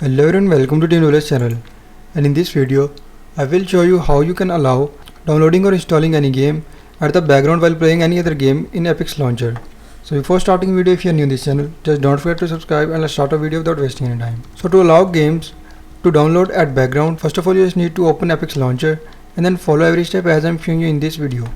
Hello everyone, welcome to Team Knowledge channel, and in this video I will show you how you can allow downloading or installing any game at the background while playing any other game in Apex Launcher. So before starting video, if you are new to this channel, just don't forget to subscribe and let's start a video without wasting any time. So to allow games to download at background, first of all you just need to open Apex Launcher and then follow every step as I am showing you in this video.